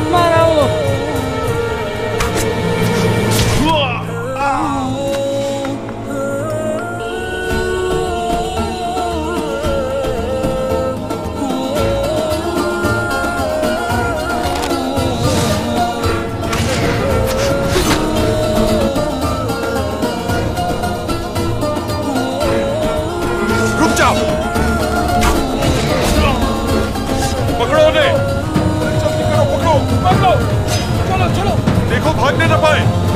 हाथ मारा वो। पकड़ो उन्हें, जल्दी करो, पकड़ो, पकड़ो, चलो चलो, देखो भागने न पाए।